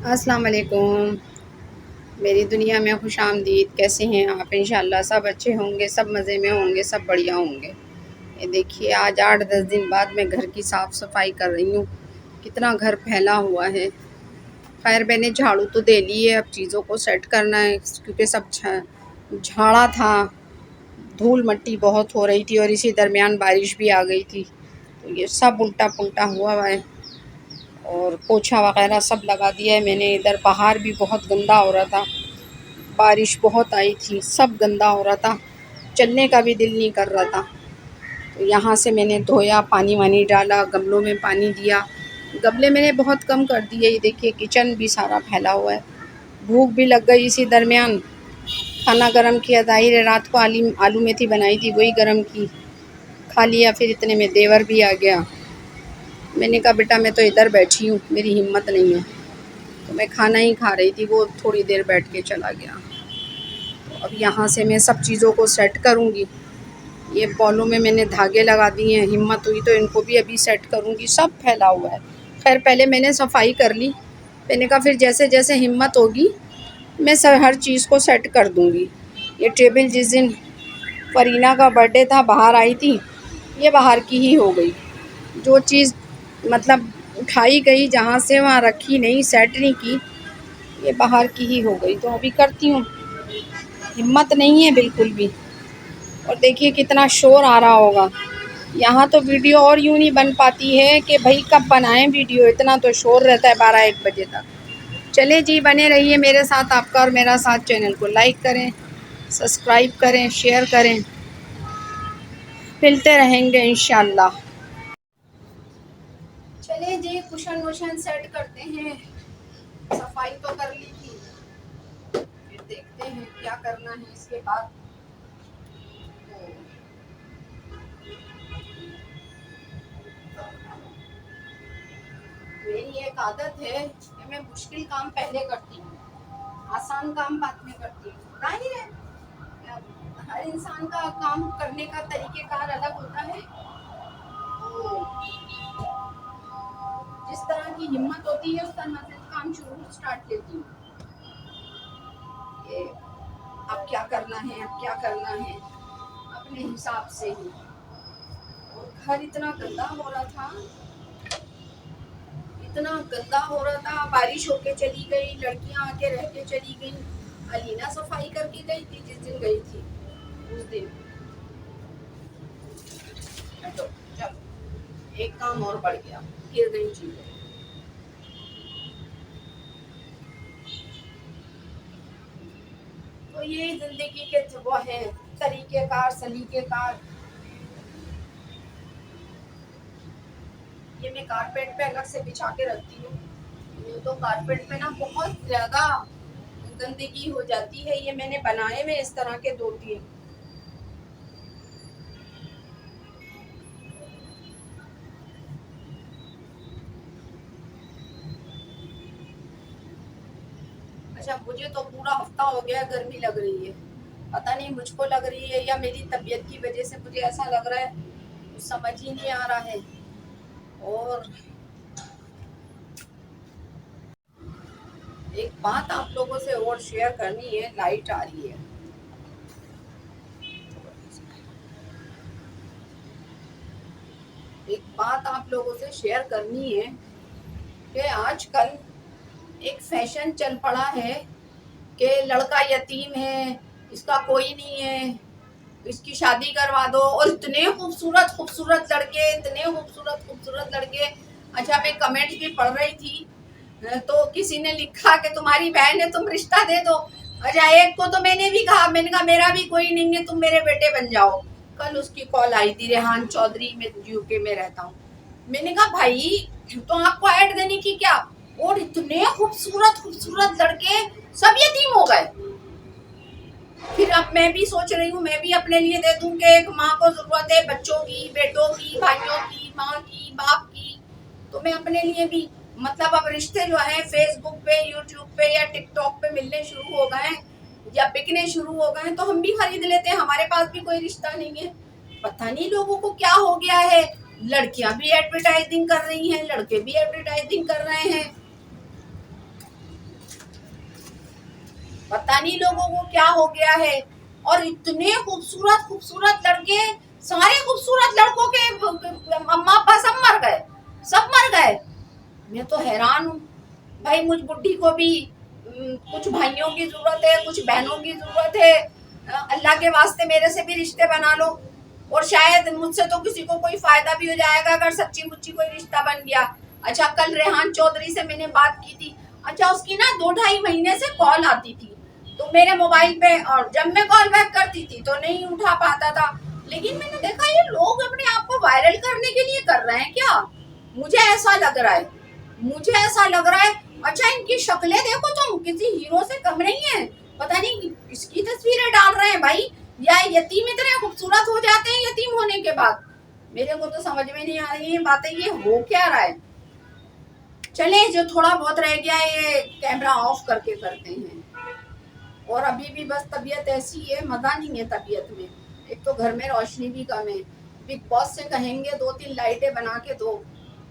अस्सलाम वालेकुम। मेरी दुनिया में खुश आमदीद। कैसे हैं आप? इंशाल्लाह सब अच्छे होंगे, सब मज़े में होंगे, सब बढ़िया होंगे। ये देखिए आज 8-10 दिन बाद मैं घर की साफ़ सफाई कर रही हूँ। कितना घर फैला हुआ है। खैर मैंने झाड़ू तो दे ली है, अब चीज़ों को सेट करना है क्योंकि सब झाड़ा था। धूल मट्टी बहुत हो रही थी और इसी दरमियान बारिश भी आ गई थी, तो ये सब उल्टा पुल्टा हुआ है। और पोछा वगैरह सब लगा दिया है मैंने। इधर बाहर भी बहुत गंदा हो रहा था, बारिश बहुत आई थी, सब गंदा हो रहा था, चलने का भी दिल नहीं कर रहा था। तो यहाँ से मैंने धोया, पानी वानी डाला, गमलों में पानी दिया। गमले मैंने बहुत कम कर दिए। ये देखिए किचन भी सारा फैला हुआ है। भूख भी लग गई इसी दरमियान, खाना गरम किया। ज़ाहिर है रात को आलू मेथी बनाई थी, वही गरम की, खा लिया। फिर इतने में देवर भी आ गया। मैंने कहा बेटा मैं तो इधर बैठी हूँ, मेरी हिम्मत नहीं है। तो मैं खाना ही खा रही थी, वो थोड़ी देर बैठ के चला गया। तो अब यहाँ से मैं सब चीज़ों को सेट करूँगी। ये बॉलों में मैंने धागे लगा दिए हैं, हिम्मत हुई तो इनको भी अभी सेट करूँगी। सब फैला हुआ है। खैर पहले मैंने सफाई कर ली, मैंने कहा फिर जैसे जैसे हिम्मत होगी मैं सब हर चीज़ को सेट कर दूँगी। ये टेबल जिस दिन फरीना का बर्थडे था बाहर आई थी, ये बाहर की ही हो गई। जो चीज़ मतलब उठाई गई जहाँ से वहाँ रखी नहीं, सेट नहीं की, ये बाहर की ही हो गई। तो अभी करती हूँ, हिम्मत नहीं है बिल्कुल भी। और देखिए कितना शोर आ रहा होगा यहाँ। तो वीडियो और यूँ नहीं बन पाती है कि भाई कब बनाएं वीडियो, इतना तो शोर रहता है 12-1 बजे तक। चले जी, बने रहिए मेरे साथ। आपका और मेरा साथ। चैनल को लाइक करें, सब्सक्राइब करें, शेयर करें। मिलते रहेंगे इंशाल्लाह। चले जी, कुशन वुशन सेट करते हैं। सफाई तो कर ली थी, फिर देखते हैं क्या करना है इसके बाद। मेरी एक आदत है कि मैं मुश्किल काम पहले करती हूँ, आसान काम बाद में करती हूँ। जाहिर है हर इंसान का काम करने का तरीक़ेकार अलग होता है। तो जिस तरह की हिम्मत होती है उस तरह से काम शुरू स्टार्ट लेती हूँ। ये अब क्या करना है, अब क्या करना है, अपने हिसाब से ही। और घर इतना गंदा हो रहा था, इतना गंदा हो रहा था। बारिश होके चली गई, लड़कियां आके रह के चली गई। अलीना सफाई करके गई थी जिस दिन गई थी, उस दिन तो चलो एक काम और बढ़ गया, गिर गई चीजें। तो ये जिंदगी के वो है तरीकेकार, सलीकेकार। ये मैं कारपेट पे अलग से बिछा के रखती हूँ। ये तो कारपेट पे ना बहुत ज्यादा गंदगी हो जाती है। ये मैंने बनाए में इस तरह के 2-3। अच्छा, मुझे तो पूरा हफ्ता हो गया गर्मी लग रही है। पता नहीं मुझको लग रही है या मेरी तबीयत की वजह से मुझे ऐसा लग रहा है, कुछ समझ ही नहीं आ रहा है। और एक बात आप लोगों से और शेयर करनी है। लाइट आ रही है, एक बात आप लोगों से शेयर करनी है कि आजकल एक फैशन चल पड़ा है कि लड़का यतीम है, इसका कोई नहीं है, इसकी शादी करवा दो। और इतने खूबसूरत खूबसूरत लड़के, इतने खूबसूरत खूबसूरत लड़के। अच्छा, मैं कमेंट्स भी पढ़ रही थी तो किसी ने लिखा कि तुम्हारी बहन है, तुम रिश्ता दे दो। अच्छा, एक को तो मैंने भी कहा, मैंने कहा मेरा भी कोई नहीं है, तुम मेरे बेटे बन जाओ। कल उसकी कॉल आई थी, रेहान चौधरी, में यूके में रहता हूँ। मैंने कहा भाई तो आपको ऐड देने की क्या। और इतने खूबसूरत खूबसूरत लड़के सब यतीम हो गए। फिर अब मैं भी सोच रही हूँ मैं भी अपने लिए दे दूं कि एक माँ को जरूरत है बच्चों की, बेटों की, भाइयों की, माँ की, बाप की। तो मैं अपने लिए भी, मतलब अब रिश्ते जो है फेसबुक पे, यूट्यूब पे या टिकटॉक पे मिलने शुरू हो गए या बिकने शुरू हो गए, तो हम भी खरीद लेते हैं। हमारे पास भी कोई रिश्ता नहीं है। पता नहीं लोगों को क्या हो गया है। लड़कियां भी एडवर्टाइजिंग कर रही हैं, लड़के भी एडवर्टाइजिंग कर रहे हैं। पता नहीं लोगों को क्या हो गया है। और इतने खूबसूरत खूबसूरत लड़के, सारे खूबसूरत लड़कों के अम्मा अब्बा सब मर गए, सब मर गए। मैं तो हैरान हूँ भाई। मुझ बुढ़ी को भी कुछ भाइयों की जरूरत है, कुछ बहनों की जरूरत है। अल्लाह के वास्ते मेरे से भी रिश्ते बना लो, और शायद मुझसे तो किसी को कोई फायदा भी हो जाएगा अगर सच्ची मुच्ची कोई रिश्ता बन गया। अच्छा, कल रेहान चौधरी से मैंने बात की थी। अच्छा, उसकी ना 2-2.5 महीने से कॉल आती थी तो मेरे मोबाइल पे, और जब मैं कॉल बैक करती थी तो नहीं उठा पाता था। लेकिन मैंने देखा ये लोग अपने आप को वायरल करने के लिए कर रहे हैं क्या, मुझे ऐसा लग रहा है, मुझे ऐसा लग रहा है। अच्छा, इनकी शक्लें देखो, तुम किसी हीरो से कम नहीं है। पता नहीं किसकी तस्वीरें डाल रहे हैं भाई, या यतीम इतने खूबसूरत हो जाते हैं यतीम होने के बाद। मेरे को तो समझ में नहीं आ रही है बातें, ये हो क्या रहा है। चले, जो थोड़ा बहुत रह गया ये कैमरा ऑफ करके करते हैं। और अभी भी बस तबीयत ऐसी है, मजा नहीं है तबीयत में। एक तो घर में रोशनी भी कम है। बिग बॉस से कहेंगे 2-3 लाइटें बना के दो।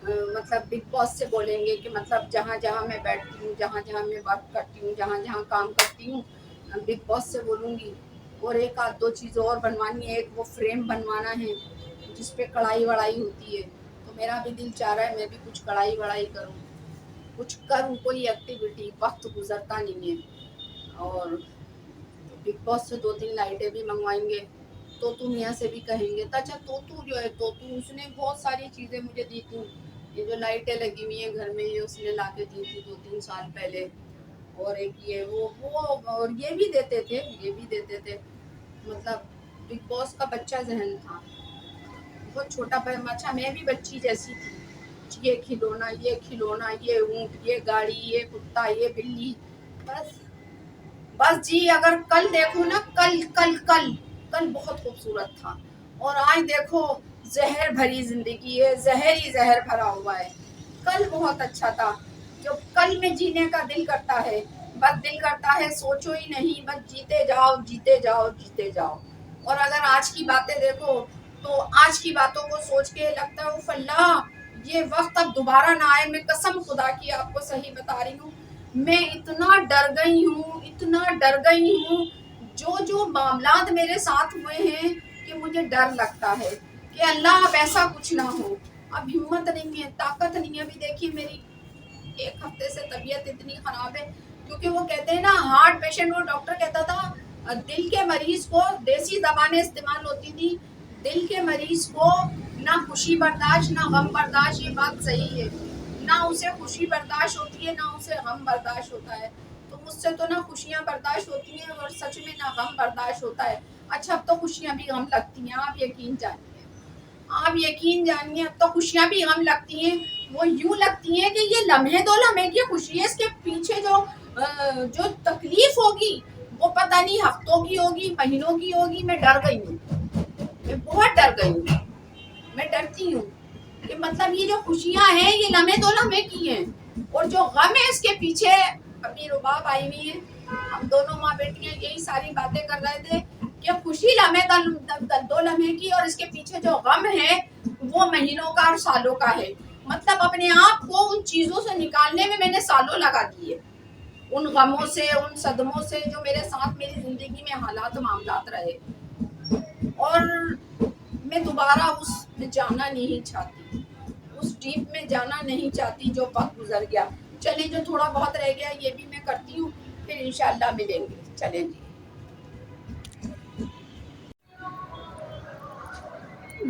मतलब बिग बॉस से बोलेंगे कि मतलब जहाँ जहाँ मैं बैठती हूँ, जहाँ जहाँ मैं वर्क करती हूँ, जहाँ जहाँ काम करती हूँ, बिग बॉस से बोलूँगी। और एक आध दो चीज़ और बनवानी है। एक वो फ्रेम बनवाना है जिस पे कढ़ाई वढ़ाई होती है। तो मेरा भी दिल चाह रहा है मैं भी कुछ कढ़ाई वढ़ाई करूँ, कुछ करूँ, कोई एक्टिविटी। वक्त गुजरता नहीं है। और बिग बॉस से 2-3 लाइटें भी मंगवाएंगे। तोतू मियाँ से भी कहेंगे। तो अच्छा, तोतू जो है, तोतू उसने बहुत सारी चीज़ें मुझे दी थी। ये जो लाइटें लगी हुई हैं घर में, ये उसने ला के दी थी 2-3 साल पहले। और एक ये वो और ये भी देते थे, ये भी देते थे। मतलब बिग बॉस का बच्चा जहन था, बहुत छोटा। अच्छा, मैं भी बच्ची जैसी थी। ये खिलौना, ये खिलौना, ये ऊँट, ये गाड़ी, ये कुत्ता, ये बिल्ली, बस बस जी। अगर कल देखो ना, कल कल कल कल बहुत खूबसूरत था, और आज देखो जहर भरी जिंदगी है, जहर ही जहर भरा हुआ है। कल बहुत अच्छा था, जो कल में जीने का दिल करता है। बस दिल करता है सोचो ही नहीं, बस जीते जाओ, जीते जाओ, जीते जाओ। और अगर आज की बातें देखो तो आज की बातों को सोच के लगता है अल्लाह, ये वक्त अब दोबारा ना आए। मैं कसम खुदा की आपको सही बता रही हूँ, मैं इतना डर गई हूँ, इतना डर गई हूँ। जो जो मामलात मेरे साथ हुए हैं कि मुझे डर लगता है कि अल्लाह अब ऐसा कुछ ना हो। अब हिम्मत नहीं है, ताकत नहीं है। अभी देखिए मेरी 1 हफ्ते से तबीयत इतनी खराब है, क्योंकि वो कहते हैं ना हार्ट पेशेंट, वो डॉक्टर कहता था दिल के मरीज को देसी दवाएं इस्तेमाल होती थी। दिल के मरीज को ना खुशी बर्दाश्त ना गम बर्दाश्त, ये बात सही है। ना उसे खुशी बर्दाश्त होती है, ना उसे गम बर्दाश्त होता है। तो मुझसे तो ना खुशियां बर्दाश्त होती हैं और सच में ना गम बर्दाश्त होता है। अच्छा, अब तो खुशियां भी गम लगती हैं, आप यकीन जानिए, आप यकीन जानिए। अब तो खुशियां भी गम लगती हैं। वो यूं लगती हैं कि ये लम्हे 2 लम्हे की खुशी है, इसके पीछे जो तकलीफ होगी वो पता नहीं हफ्तों की होगी, महीनों की होगी। मैं डर गई हूँ, मैं बहुत डर गई हूँ। मैं डरती हूँ कि मतलब ये जो खुशियां हैं ये लम्हे 2 लम्हे की हैं, और जो गम है इसके पीछे। अभी रुबाब आई हुई है, हम दोनों माँ बेटियां यही सारी बातें कर रहे थे कि खुशी लम्हे 2 लम्हे की, और इसके पीछे जो गम है वो महीनों का और सालों का है। मतलब अपने आप को उन चीजों से निकालने में मैंने सालों लगा दिए, उन गमों से, उन सदमों से जो मेरे साथ मेरी जिंदगी में हालात मामलात रहे। और मैं दोबारा उसमें जाना नहीं चाहती, उस डीप में जाना नहीं चाहती जो वक्त गुजर गया। चले, जो थोड़ा बहुत रह गया ये भी मैं करती हूँ, फिर इंशाल्लाह मिलेंगे। चलें जी।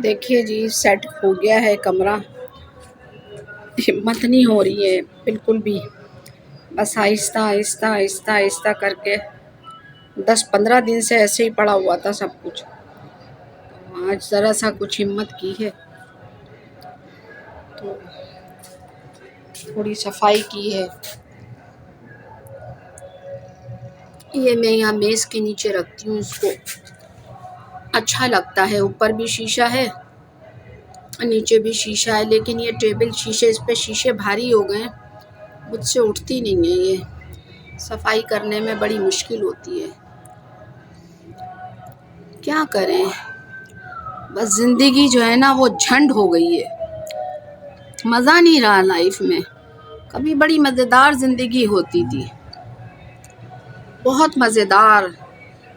देखिए जी, सेट हो गया है कमरा। हिम्मत नहीं हो रही है बिल्कुल भी। बस आहिस्ता आहिस्ता आहिस्ता आहिस्ता करके 10-15 दिन से ऐसे ही पड़ा हुआ था सब कुछ। तो आज ज़रा सा कुछ हिम्मत की है, तो थोड़ी सफाई की है। ये मैं यहाँ मेज़ के नीचे रखती हूँ इसको, अच्छा लगता है। ऊपर भी शीशा है, नीचे भी शीशा है, लेकिन ये टेबल शीशे, इस पे शीशे भारी हो गए, मुझसे उठती नहीं है। ये सफाई करने में बड़ी मुश्किल होती है, क्या करें। बस ज़िंदगी जो है ना वो झंड हो गई है, मज़ा नहीं रहा लाइफ में। कभी बड़ी मज़ेदार ज़िंदगी होती थी। बहुत मज़ेदार,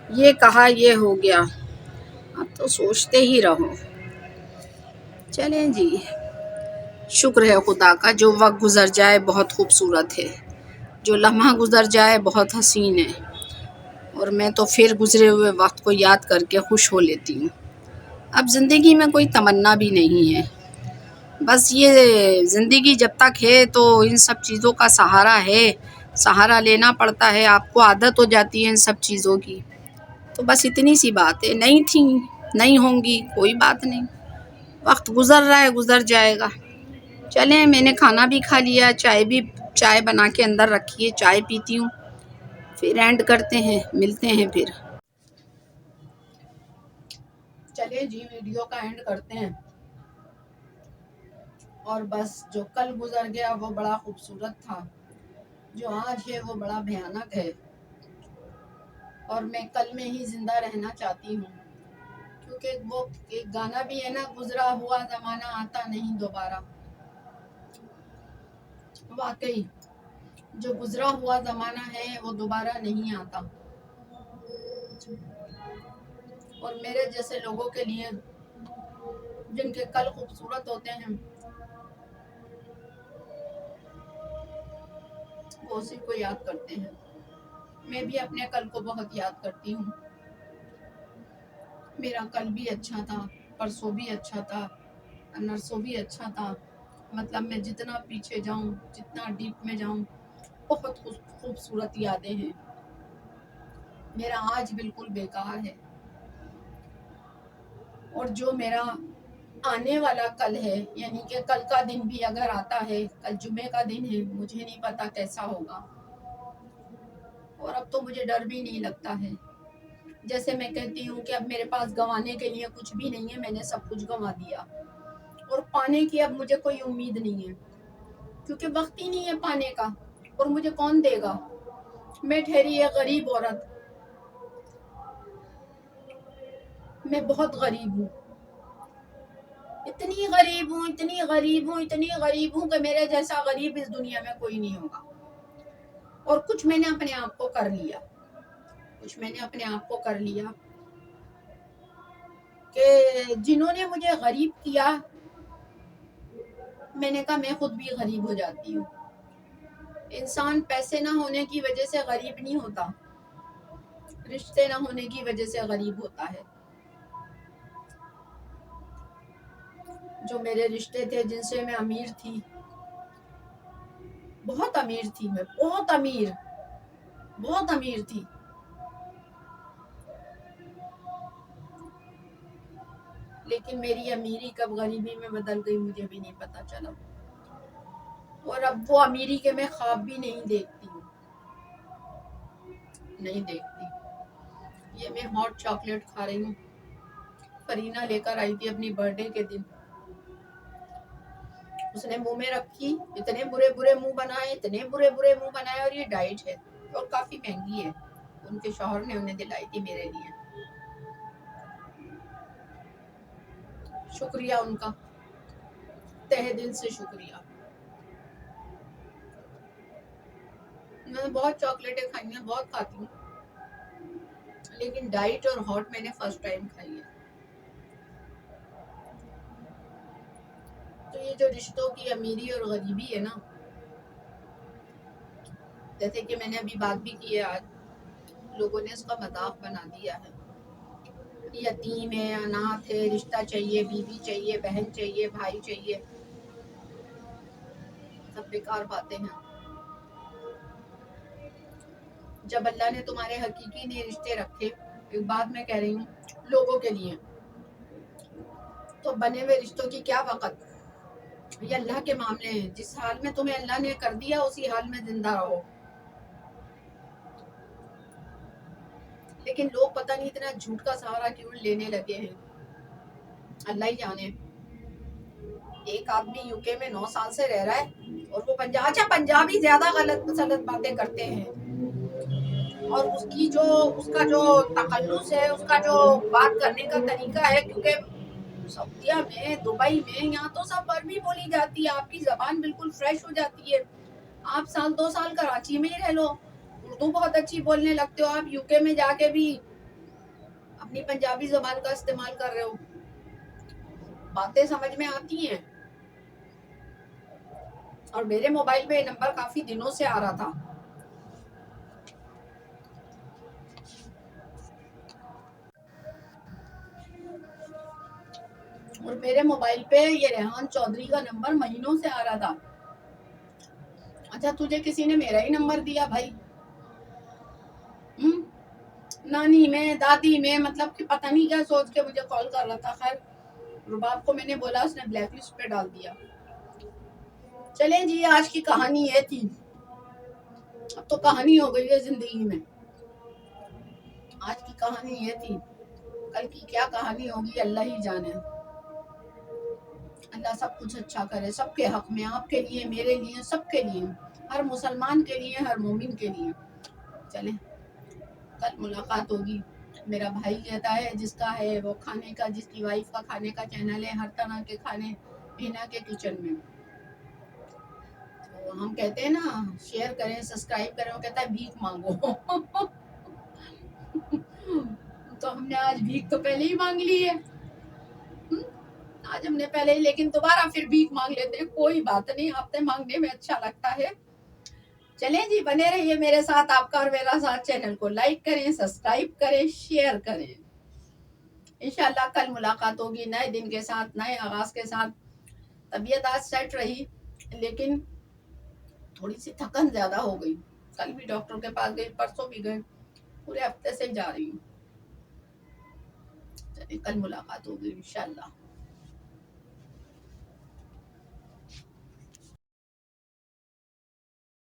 ये कहा ये हो गया, अब तो सोचते ही रहो। चलें जी, शुक्र है खुदा का, जो वक्त गुज़र जाए बहुत खूबसूरत है, जो लम्हा गुज़र जाए बहुत हसीन है, और मैं तो फिर गुज़रे हुए वक्त को याद करके खुश हो लेती हूँ। अब ज़िंदगी में कोई तमन्ना भी नहीं है, बस ये ज़िंदगी जब तक है तो इन सब चीज़ों का सहारा है, सहारा लेना पड़ता है। आपको आदत हो जाती है इन सब चीज़ों की, तो बस इतनी सी बात है। नहीं थी, नहीं होंगी, कोई बात नहीं, वक्त गुज़र रहा है, गुज़र जाएगा। चलें, मैंने खाना भी खा लिया, चाय बना के अंदर रखी है, चाय पीती हूँ, फिर एंड करते हैं, मिलते हैं फिर। चले जी, वीडियो का एंड करते हैं। और बस, जो कल गुजर गया वो बड़ा खूबसूरत था, जो आज है वो बड़ा भयानक है, और मैं कल में ही जिंदा रहना चाहती हूँ, क्योंकि वो एक गाना भी है ना, गुजरा हुआ जमाना आता नहीं दोबारा। वाकई जो गुजरा हुआ जमाना है वो दोबारा नहीं आता, और मेरे जैसे लोगों के लिए जिनके कल खूबसूरत होते हैं, वो उसी को याद करते हैं। मैं भी अपने कल को बहुत याद करती हूँ। मेरा कल भी अच्छा था, परसों भी अच्छा था, नरसों भी अच्छा था। मतलब मैं जितना पीछे जाऊं, जितना डीप में जाऊं, बहुत खूबसूरत यादें हैं। मेरा आज बिल्कुल बेकार है, और जो मेरा आने वाला कल है, यानी कि कल का दिन भी अगर आता है, कल जुमे का दिन है, मुझे नहीं पता कैसा होगा। और अब तो मुझे डर भी नहीं लगता है। जैसे मैं कहती हूँ कि अब मेरे पास गंवाने के लिए कुछ भी नहीं है, मैंने सब कुछ गंवा दिया, और पाने की अब मुझे कोई उम्मीद नहीं है, क्योंकि वक्त ही नहीं है पाने का, और मुझे कौन देगा। मैं ठहरी है गरीब औरत, मैं बहुत गरीब हूँ, इतनी गरीब हूँ, इतनी गरीब हूँ, इतनी गरीब हूँ कि मेरे जैसा गरीब इस दुनिया में कोई नहीं होगा। और कुछ मैंने अपने आप को कर लिया, कुछ मैंने अपने आप को कर लिया कि जिन्होंने मुझे गरीब किया, मैंने कहा मैं खुद भी गरीब हो जाती हूँ। इंसान पैसे ना होने की वजह से गरीब नहीं होता, रिश्ते ना होने की वजह से गरीब होता है। जो मेरे रिश्ते थे जिनसे मैं अमीर थी, बहुत अमीर थी, मैं बहुत अमीर, बहुत अमीर थी, लेकिन मेरी अमीरी कब गरीबी में बदल गई मुझे भी नहीं पता चला। और अब वो अमीरी के मैं ख्वाब भी नहीं देखती हूँ, नहीं देखती। ये मैं हॉट चॉकलेट खा रही हूँ, फरीना लेकर आई थी अपनी बर्थडे के दिन, उसने मुंह में रखी, इतने बुरे बुरे मुंह बनाए, इतने बुरे बुरे मुंह बनाए, और ये डाइट है और काफी महंगी है, उनके शौहर ने उन्हें दिलाई थी मेरे लिए। शुक्रिया उनका, तहे दिल से शुक्रिया। मैंने बहुत चॉकलेटें खाई हैं, बहुत खाती हूँ, लेकिन डाइट और हॉट मैंने फर्स्ट टाइम खाई है। तो ये जो रिश्तों की अमीरी और गरीबी है ना, जैसे कि मैंने अभी बात भी की है, आज लोगों ने इसका मजाक बना दिया है, यतीम है, अनाथ है, रिश्ता चाहिए, बीवी चाहिए, बहन चाहिए, भाई चाहिए, सब बेकार बातें हैं। जब अल्लाह ने तुम्हारे हकीकी ने रिश्ते रखे, एक बात मैं कह रही हूँ लोगों के लिए, तो बने हुए रिश्तों की क्या वक़्त। ये अल्लाह के मामले हैं, जिस हाल में तुम्हें अल्लाह ने कर दिया उसी हाल में जिंदा रहो। लेकिन लोग पता नहीं इतना झूठ का सहारा क्यों लेने लगे हैं, अल्लाह ही जाने। एक आदमी यूके में 9 साल से रह रहा है, और वो पंजाबी ज्यादा गलत सलत बातें करते हैं, और उसका जो तखल्लुस है, उसका जो बात करने का तरीका है, क्योंकि सऊदिया में, दुबई में, यहाँ तो सब अरबी बोली जाती है, आपकी जबान बिल्कुल फ्रेश हो जाती है। आप 1-2 साल कराची में ही रह लो, उर्दू बहुत अच्छी बोलने लगते हो आप, यूके में जाके भी अपनी पंजाबी जुबान का इस्तेमाल कर रहे हो, बातें समझ में आती हैं। और मेरे मोबाइल पे नंबर काफी दिनों से आ रहा था, और मेरे मोबाइल पे ये रेहान चौधरी का नंबर महीनों से आ रहा था। अच्छा, तुझे किसी ने मेरा ही नंबर दिया भाई? हम्म, नानी में, दादी में, मतलब कि पता नहीं क्या सोच के मुझे कॉल कर रहा था। खैर, रुबाब को मैंने बोला, उसने ब्लैक लिस्ट पे डाल दिया। चलें जी, आज की कहानी ये थी। अब तो कहानी हो गई है जिंदगी में। आज की कहानी ये थी, कल की क्या कहानी होगी अल्लाह ही जाने। अल्लाह सब कुछ अच्छा करे, सबके हक में, आपके लिए, मेरे लिए, सबके लिए, हर मुसलमान के लिए, हर मोमिन के लिए। चले, कल मुलाकात होगी। मेरा भाई कहता है, जिसका है वो खाने का, जिसकी वाइफ का खाने का चैनल है, हर तरह के खाने हिना के किचन में। तो हम कहते हैं ना, शेयर करें, सब्सक्राइब करें, वो कहता है भीख मांगो। तो हमने आज भीख तो पहले ही मांग ली है। आज हमने पहले ही, लेकिन दोबारा फिर भीख मांग लेते हैं। कोई बात नहीं, हफ्ते मांगने में अच्छा लगता है। चलें जी, बने रहिए मेरे साथ, आपका और मेरा साथ। चैनल को लाइक करें, सब्सक्राइब करें, शेयर करें। इंशाल्लाह कल मुलाकात होगी नए दिन के साथ, नए आगाज के साथ। तबीयत आज सेट रही, लेकिन थोड़ी सी थकन ज्यादा हो गई। कल भी डॉक्टर के पास गई, परसों भी गए, पूरे हफ्ते से जा रही हूँ। चलिए, कल मुलाकात होगी इंशाल्लाह।